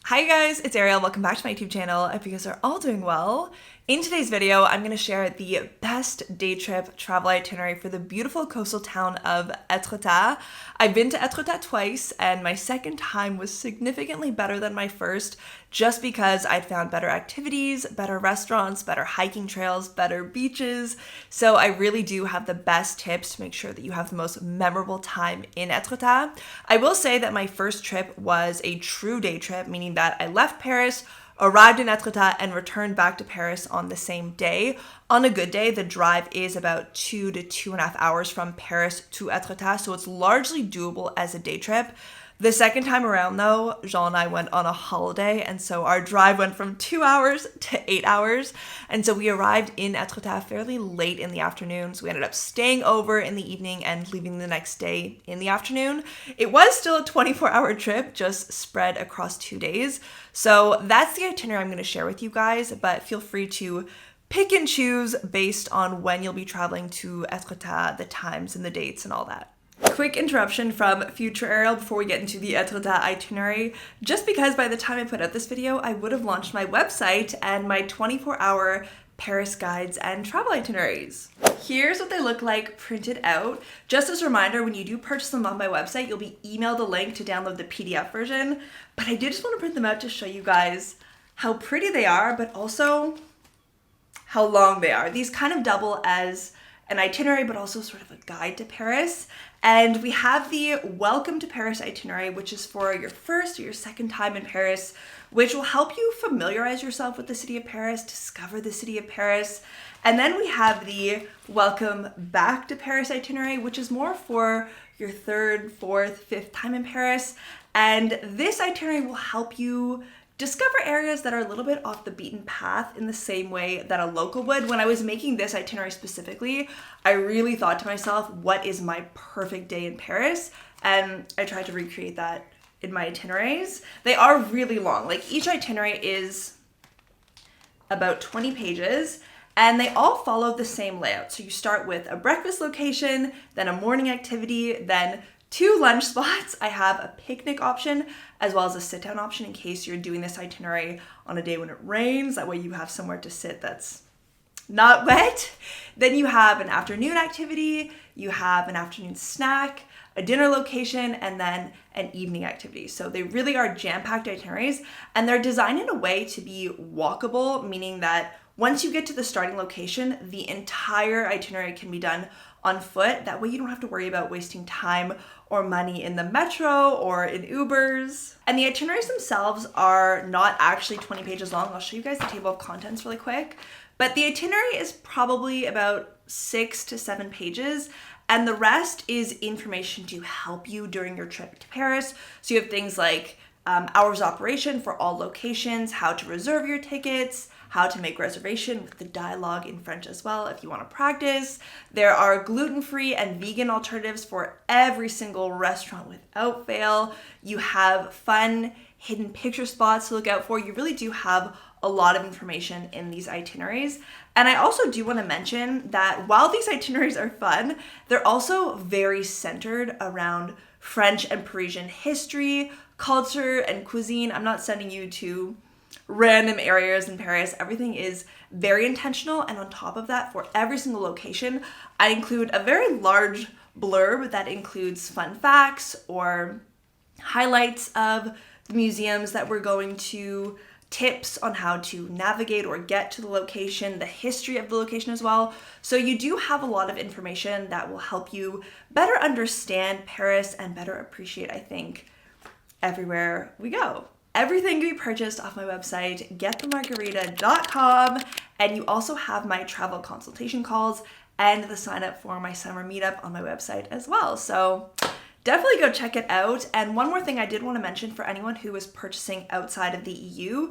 Hi guys, it's Arielle. Welcome back to my YouTube channel. I hope you guys are all doing well. In today's video, I'm going to share the best day trip travel itinerary for the beautiful coastal town of Étretat. I've been to Étretat twice, and my second time was significantly better than my first, just because I'd found better activities, better restaurants, better hiking trails, better beaches. So I really do have the best tips to make sure that you have the most memorable time in Étretat. I will say that my first trip was a true day trip, meaning that I left Paris, arrived in Étretat, and returned back to Paris on the same day. On a good day, the drive is about 2 to 2.5 hours from Paris to Étretat, so it's largely doable as a day trip. The second time around though, Jean and I went on a holiday, and so our drive went from 2 hours to 8 hours. And so we arrived in Étretat fairly late in the afternoon. So we ended up staying over in the evening and leaving the next day in the afternoon. It was still a 24-hour trip, just spread across 2 days. So that's the itinerary I'm going to share with you guys, but feel free to pick and choose based on when you'll be traveling to Étretat, the times and the dates and all that. Quick interruption from future Arielle before we get into the Étretat itinerary, just because by the time I put out this video, I would have launched my website and my 24-hour Paris guides and travel itineraries. Here's what they look like printed out. Just as a reminder, when you do purchase them on my website, you'll be emailed a link to download the PDF version, but I did just want to print them out to show you guys how pretty they are, but also how long they are. These kind of double as an itinerary, but also sort of a guide to Paris. And we have the Welcome to Paris itinerary, which is for your first or your second time in Paris, which will help you familiarize yourself with the city of Paris, discover the city of Paris. And then we have the Welcome Back to Paris itinerary, which is more for your third, fourth, fifth time in Paris. And this itinerary will help you discover areas that are a little bit off the beaten path in the same way that a local would. When I was making this itinerary specifically, I really thought to myself, what is my perfect day in Paris? And I tried to recreate that in my itineraries. They are really long. Like, each itinerary is about 20 pages, and they all follow the same layout. So you start with a breakfast location, then a morning activity, then 2 lunch spots. I have a picnic option as well as a sit-down option in case you're doing this itinerary on a day when it rains. That way you have somewhere to sit that's not wet. Then you have an afternoon activity, you have an afternoon snack, a dinner location, and then an evening activity. So they really are jam-packed itineraries, and they're designed in a way to be walkable, meaning that once you get to the starting location, the entire itinerary can be done on foot. That way you don't have to worry about wasting time or money in the metro or in Ubers. And the itineraries themselves are not actually 20 pages long. I'll show you guys the table of contents really quick. But the itinerary is probably about 6 to 7 pages. And the rest is information to help you during your trip to Paris. So you have things like hours of operation for all locations, how to reserve your tickets, how to make reservation with the dialogue in French as well if you want to practice. There are gluten-free and vegan alternatives for every single restaurant without fail. You have fun hidden picture spots to look out for. You really do have a lot of information in these itineraries. And I also do want to mention that while these itineraries are fun, they're also very centered around French and Parisian history, culture, and cuisine. I'm not sending you to random areas in Paris. Everything is very intentional, and on top of that, for every single location, I include a very large blurb that includes fun facts or highlights of the museums that we're going to, tips on how to navigate or get to the location, the history of the location as well. So you do have a lot of information that will help you better understand Paris and better appreciate, I think, everywhere we go. Everything can be purchased off my website, getthemargarita.com, and you also have my travel consultation calls and the sign up for my summer meetup on my website as well. So definitely go check it out. And one more thing I did want to mention for anyone who is purchasing outside of the EU,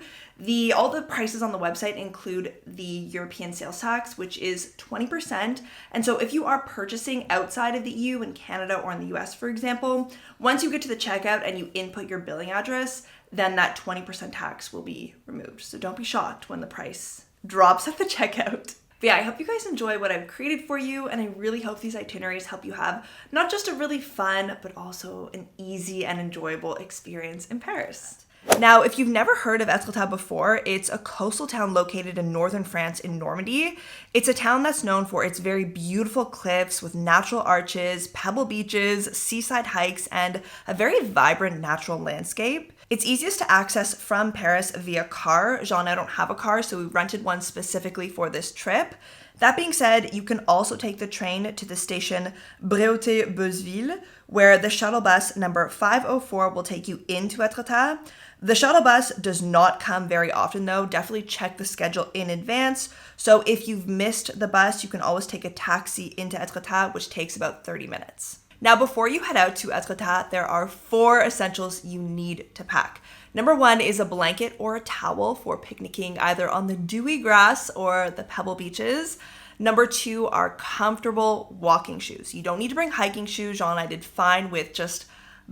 all the prices on the website include the European sales tax, which is 20%. And so if you are purchasing outside of the EU in Canada or in the US, for example, once you get to the checkout and you input your billing address, then that 20% tax will be removed. So don't be shocked when the price drops at the checkout. But yeah, I hope you guys enjoy what I've created for you, and I really hope these itineraries help you have not just a really fun, but also an easy and enjoyable experience in Paris. Now, if you've never heard of Étretat before, it's a coastal town located in northern France in Normandy. It's a town that's known for its very beautiful cliffs with natural arches, pebble beaches, seaside hikes, and a very vibrant natural landscape. It's easiest to access from Paris via car. Jean and I don't have a car, so we rented one specifically for this trip. That being said, you can also take the train to the station Bréauté-Beuzeville, where the shuttle bus number 504 will take you into Étretat. The shuttle bus does not come very often though. Definitely check the schedule in advance. So if you've missed the bus, you can always take a taxi into Étretat, which takes about 30 minutes. Now, before you head out to Étretat, there are 4 essentials you need to pack. Number 1 is a blanket or a towel for picnicking either on the dewy grass or the pebble beaches. Number 2 are comfortable walking shoes. You don't need to bring hiking shoes. Jean and I did fine with just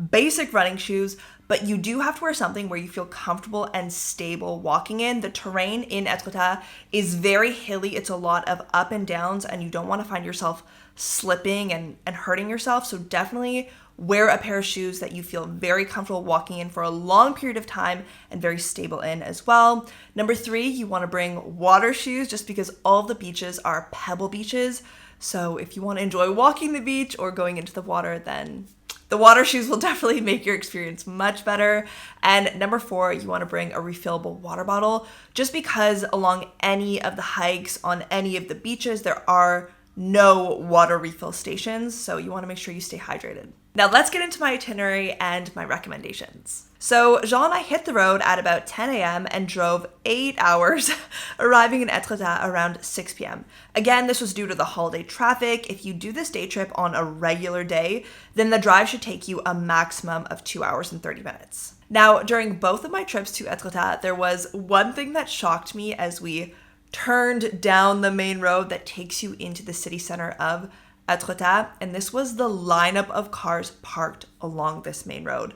basic running shoes, but you do have to wear something where you feel comfortable and stable walking in. The terrain in Étretat is very hilly. It's a lot of up and downs, and you don't want to find yourself slipping and hurting yourself. So definitely wear a pair of shoes that you feel very comfortable walking in for a long period of time and very stable in as well. Number 3, you want to bring water shoes just because all of the beaches are pebble beaches. So if you want to enjoy walking the beach or going into the water, then the water shoes will definitely make your experience much better. And number 4, you want to bring a refillable water bottle just because along any of the hikes on any of the beaches, there are no water refill stations. So you want to make sure you stay hydrated. Now let's get into my itinerary and my recommendations. So Jean and I hit the road at about 10 a.m. and drove 8 hours, arriving in Étretat around 6 p.m. Again, this was due to the holiday traffic. If you do this day trip on a regular day, then the drive should take you a maximum of 2 hours and 30 minutes. Now, during both of my trips to Étretat, there was one thing that shocked me as we turned down the main road that takes you into the city center of Étretat, and this was the lineup of cars parked along this main road.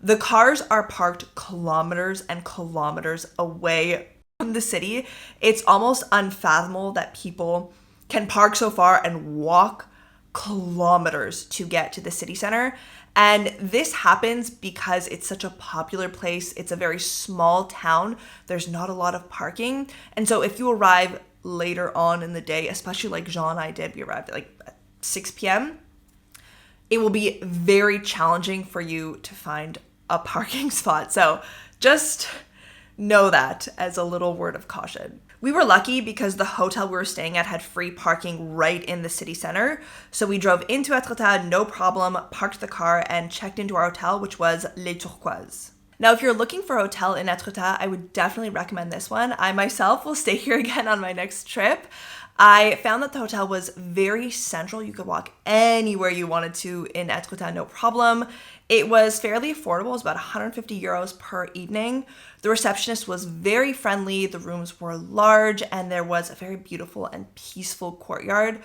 The cars are parked kilometers and kilometers away from the city. It's almost unfathomable that people can park so far and walk kilometers to get to the city center. And this happens because it's such a popular place. It's a very small town. There's not a lot of parking. And so if you arrive later on in the day, especially like Jean and I did, we arrived at like 6 p.m., it will be very challenging for you to find a parking spot. So just know that as a little word of caution. We were lucky because the hotel we were staying at had free parking right in the city center. So we drove into Étretat, no problem, parked the car, and checked into our hotel, which was Les Turquoises. Now, if you're looking for a hotel in Étretat, I would definitely recommend this one. I myself will stay here again on my next trip. I found that the hotel was very central. You could walk anywhere you wanted to in Étretat, no problem. It was fairly affordable. It was about 150 euros per evening. The receptionist was very friendly. The rooms were large, and there was a very beautiful and peaceful courtyard,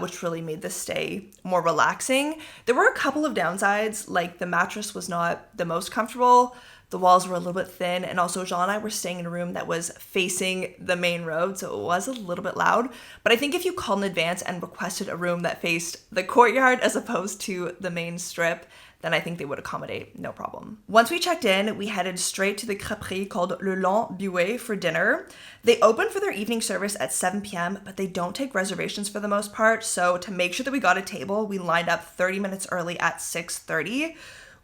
which really made the stay more relaxing. There were a couple of downsides, like the mattress was not the most comfortable. The walls were a little bit thin, and also Jean and I were staying in a room that was facing the main road, so it was a little bit loud. But I think if you called in advance and requested a room that faced the courtyard as opposed to the main strip, then I think they would accommodate, no problem. Once we checked in, we headed straight to the crêperie called le Lann-Bihoué for dinner. They open for their evening service at 7 p.m., but they don't take reservations for the most part, so to make sure that we got a table, we lined up 30 minutes early at 6:30.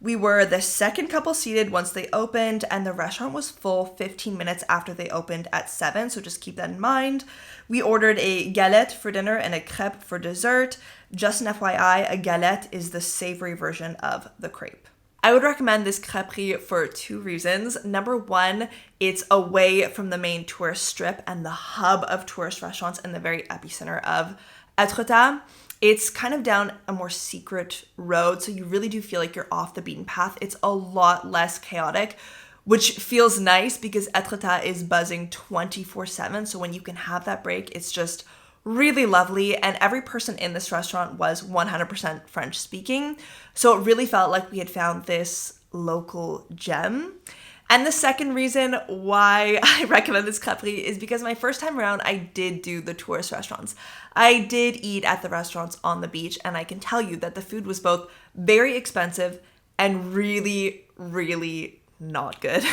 We were the second couple seated once they opened, and the restaurant was full 15 minutes after they opened at 7, so just keep that in mind. We ordered a galette for dinner and a crêpe for dessert. Just an FYI, a galette is the savory version of the crepe. I would recommend this crêperie for 2 reasons. Number 1, it's away from the main tourist strip and the hub of tourist restaurants in the very epicenter of Étretat. It's kind of down a more secret road, so you really do feel like you're off the beaten path. It's a lot less chaotic, which feels nice because Étretat is buzzing 24/7. So when you can have that break, it's just really lovely. And every person in this restaurant was 100% French speaking. So it really felt like we had found this local gem. And the second reason why I recommend this crêperie is because my first time around, I did do the tourist restaurants. I did eat at the restaurants on the beach, and I can tell you that the food was both very expensive and really, really not good.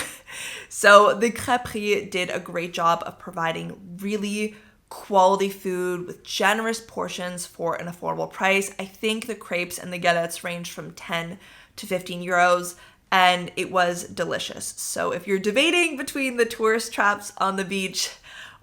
So the crêperie did a great job of providing really quality food with generous portions for an affordable price. I think the crepes and the galettes ranged from 10 to 15 euros, and it was delicious. So if you're debating between the tourist traps on the beach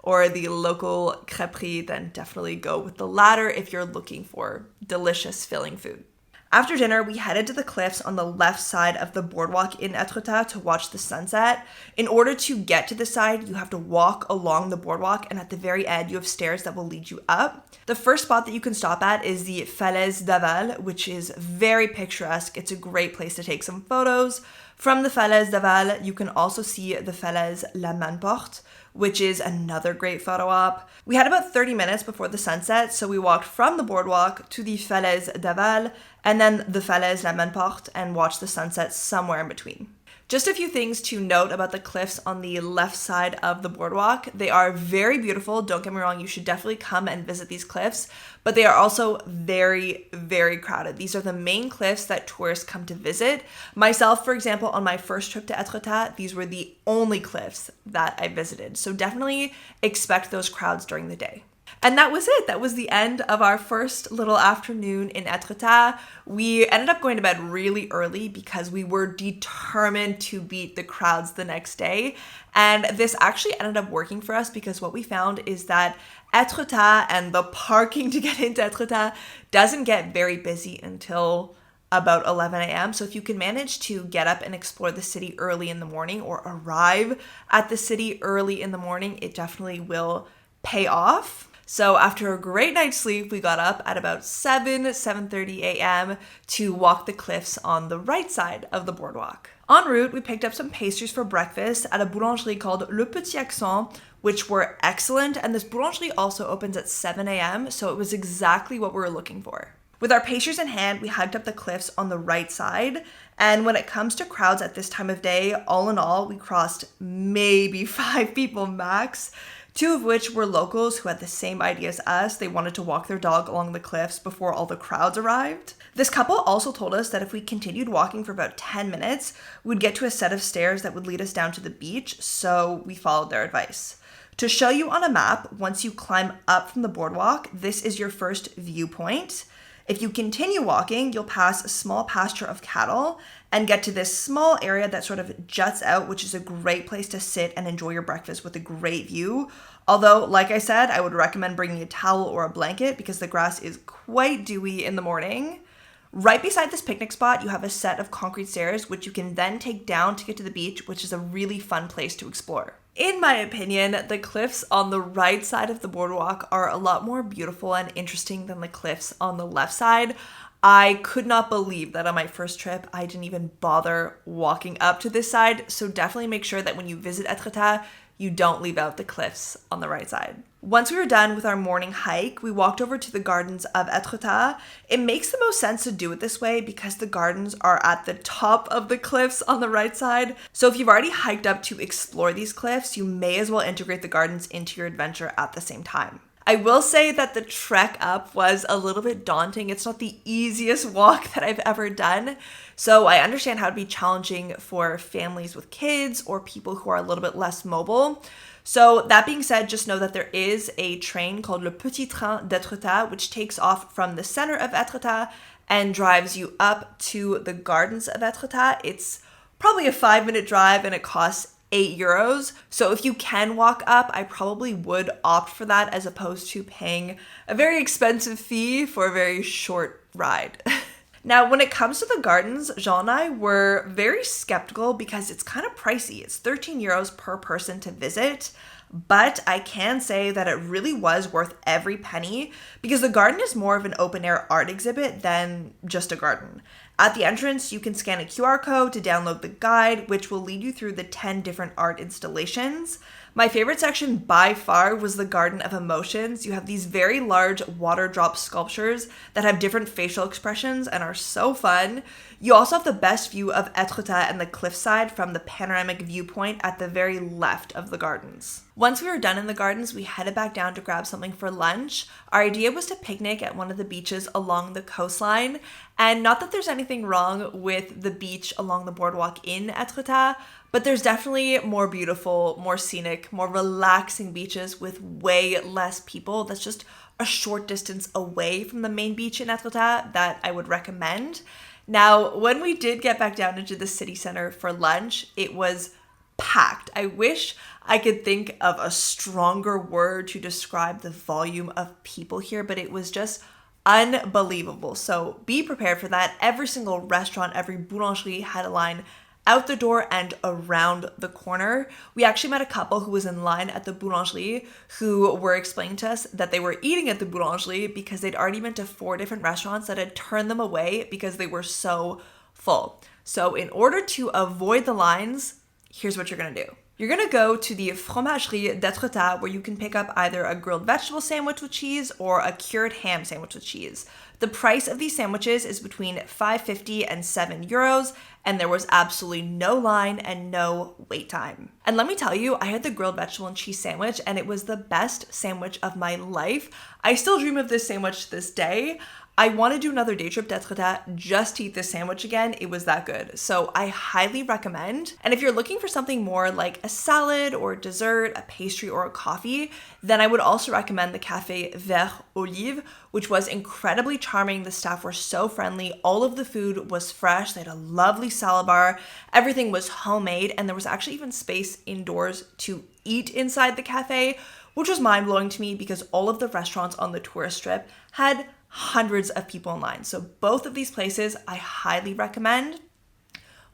or the local crêperie, then definitely go with the latter if you're looking for delicious, filling food. After dinner, we headed to the cliffs on the left side of the boardwalk in Étretat to watch the sunset. In order to get to the side, you have to walk along the boardwalk, and at the very end, you have stairs that will lead you up. The first spot that you can stop at is the Falaise d'Aval, which is very picturesque. It's a great place to take some photos. From the Falaise d'Aval, you can also see the Falaise La Main-Porte, which is another great photo op. We had about 30 minutes before the sunset, so we walked from the boardwalk to the Falaise d'Aval and then the Falaise La Main-Porte and watched the sunset somewhere in between. Just a few things to note about the cliffs on the left side of the boardwalk. They are very beautiful. Don't get me wrong, you should definitely come and visit these cliffs, but they are also very, very crowded. These are the main cliffs that tourists come to visit. Myself, for example, on my first trip to Étretat, these were the only cliffs that I visited. So definitely expect those crowds during the day. And that was it. That was the end of our first little afternoon in Étretat. We ended up going to bed really early because we were determined to beat the crowds the next day. And this actually ended up working for us because what we found is that Étretat and the parking to get into Étretat doesn't get very busy until about 11 a.m. So if you can manage to get up and explore the city early in the morning or arrive at the city early in the morning, it definitely will pay off. So after a great night's sleep, we got up at about 7:30 a.m. to walk the cliffs on the right side of the boardwalk. En route, we picked up some pastries for breakfast at a boulangerie called Le Petit Accent, which were excellent. And this boulangerie also opens at 7 a.m., so it was exactly what we were looking for. With our pastries in hand, we hiked up the cliffs on the right side. And when it comes to crowds at this time of day, all in all, we crossed maybe 5 people max. 2 of which were locals who had the same idea as us. They wanted to walk their dog along the cliffs before all the crowds arrived. This couple also told us that if we continued walking for about 10 minutes, we'd get to a set of stairs that would lead us down to the beach, so we followed their advice. To show you on a map, once you climb up from the boardwalk, this is your first viewpoint. If you continue walking, you'll pass a small pasture of cattle and get to this small area that sort of juts out, which is a great place to sit and enjoy your breakfast with a great view. Although, like I said, I would recommend bringing a towel or a blanket because the grass is quite dewy in the morning. Right beside this picnic spot, you have a set of concrete stairs, which you can then take down to get to the beach, which is a really fun place to explore. In my opinion, the cliffs on the right side of the boardwalk are a lot more beautiful and interesting than the cliffs on the left side. I could not believe that on my first trip, I didn't even bother walking up to this side. So definitely make sure that when you visit Étretat, you don't leave out the cliffs on the right side. Once we were done with our morning hike, we walked over to the gardens of Étretat. It makes the most sense to do it this way because the gardens are at the top of the cliffs on the right side. So if you've already hiked up to explore these cliffs, you may as well integrate the gardens into your adventure at the same time. I will say that the trek up was a little bit daunting. It's not the easiest walk that I've ever done. So I understand how it'd be challenging for families with kids or people who are a little bit less mobile. So that being said, just know that there is a train called Le Petit Train d'Étretat, which takes off from the center of Étretat and drives you up to the gardens of Étretat. It's probably a 5-minute drive and it costs €8. So if you can walk up, I probably would opt for that as opposed to paying a very expensive fee for a very short ride. Now, when it comes to the gardens, Jean and I were very skeptical because it's kind of pricey. It's €13 per person to visit, but I can say that it really was worth every penny because the garden is more of an open air art exhibit than just a garden. At the entrance, you can scan a QR code to download the guide, which will lead you through the 10 different art installations. My favorite section by far was the Garden of Emotions. You have these very large water drop sculptures that have different facial expressions and are so fun. You also have the best view of Étretat and the cliffside from the panoramic viewpoint at the very left of the gardens. Once we were done in the gardens, we headed back down to grab something for lunch. Our idea was to picnic at one of the beaches along the coastline. And not that there's anything wrong with the beach along the boardwalk in Étretat, but there's definitely more beautiful, more scenic, more relaxing beaches with way less people. That's just a short distance away from the main beach in Étretat that I would recommend. Now, when we did get back down into the city center for lunch, it was packed. I wish I could think of a stronger word to describe the volume of people here, but it was just unbelievable. So be prepared for that. Every single restaurant, every boulangerie had a line out the door and around the corner. We actually met a couple who was in line at the Boulangerie who were explaining to us that they were eating at the Boulangerie because they'd already been to 4 different restaurants that had turned them away because they were so full. So in order to avoid the lines, here's what you're gonna do. You're gonna go to the Fromagerie d'Étretat, where you can pick up either a grilled vegetable sandwich with cheese or a cured ham sandwich with cheese. The price of these sandwiches is between €5.50 and €7, and there was absolutely no line and no wait time. And let me tell you, I had the grilled vegetable and cheese sandwich, and it was the best sandwich of my life. I still dream of this sandwich to this day. I want to do another day trip to Étretat just to eat this sandwich again. It was that good. So I highly recommend. And if you're looking for something more like a salad or a dessert, a pastry or a coffee, then I would also recommend the cafe Vert, which was incredibly charming. The staff were so friendly. All of the food was fresh. They had a lovely salad bar. Everything was homemade. And there was actually even space indoors to eat inside the cafe, which was mind-blowing to me because all of the restaurants on the tourist strip had hundreds of people in line. So both of these places I highly recommend.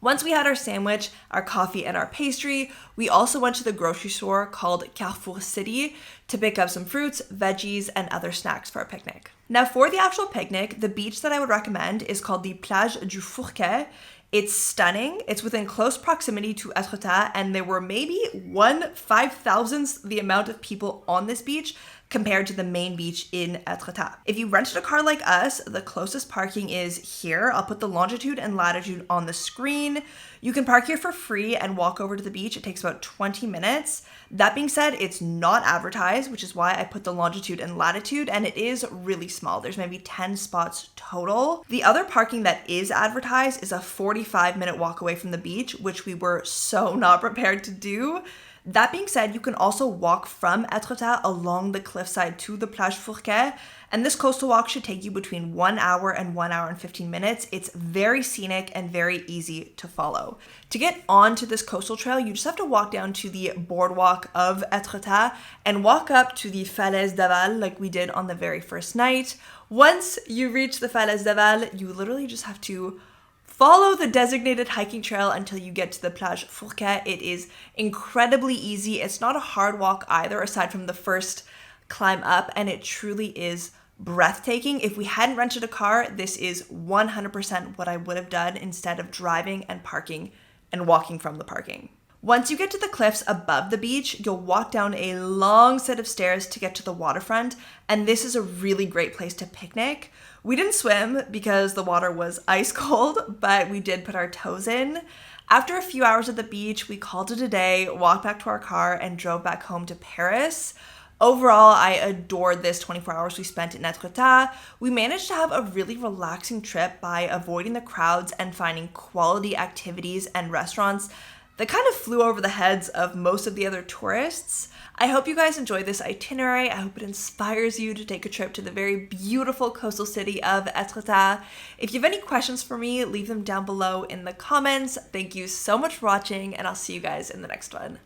Once we had our sandwich, our coffee, and our pastry, we also went to the grocery store called Carrefour City to pick up some fruits, veggies, and other snacks for our picnic. Now for the actual picnic, the beach that I would recommend is called the Plage du Fourquet. It's stunning. It's within close proximity to Étretat, and there were maybe 1/5,000th the amount of people on this beach compared to the main beach in Étretat. If you rented a car like us, the closest parking is here. I'll put the longitude and latitude on the screen. You can park here for free and walk over to the beach. It takes about 20 minutes. That being said, it's not advertised, which is why I put the longitude and latitude, and it is really small. There's maybe 10 spots total. The other parking that is advertised is a 45-minute walk away from the beach, which we were so not prepared to do. That being said, you can also walk from Étretat along the cliffside to the Plage Fourquet, and this coastal walk should take you between 1 hour and 1 hour and 15 minutes. It's very scenic and very easy to follow. To get onto this coastal trail, you just have to walk down to the boardwalk of Étretat and walk up to the Falaise d'Aval like we did on the very first night. Once you reach the Falaise d'Aval, you literally just have to follow the designated hiking trail until you get to the Plage Fourquet. It is incredibly easy. It's not a hard walk either, aside from the first climb up, and it truly is breathtaking. If we hadn't rented a car, this is 100% what I would have done instead of driving and parking and walking from the parking. Once you get to the cliffs above the beach, you'll walk down a long set of stairs to get to the waterfront, and this is a really great place to picnic. We didn't swim because the water was ice cold, but we did put our toes in. After a few hours at the beach, we called it a day, walked back to our car, and drove back home to Paris. Overall, I adored this 24 hours we spent in Étretat. We managed to have a really relaxing trip by avoiding the crowds and finding quality activities and restaurants that kind of flew over the heads of most of the other tourists. I hope you guys enjoyed this itinerary. I hope it inspires you to take a trip to the very beautiful coastal city of Étretat. If you have any questions for me, leave them down below in the comments. Thank you so much for watching, and I'll see you guys in the next one.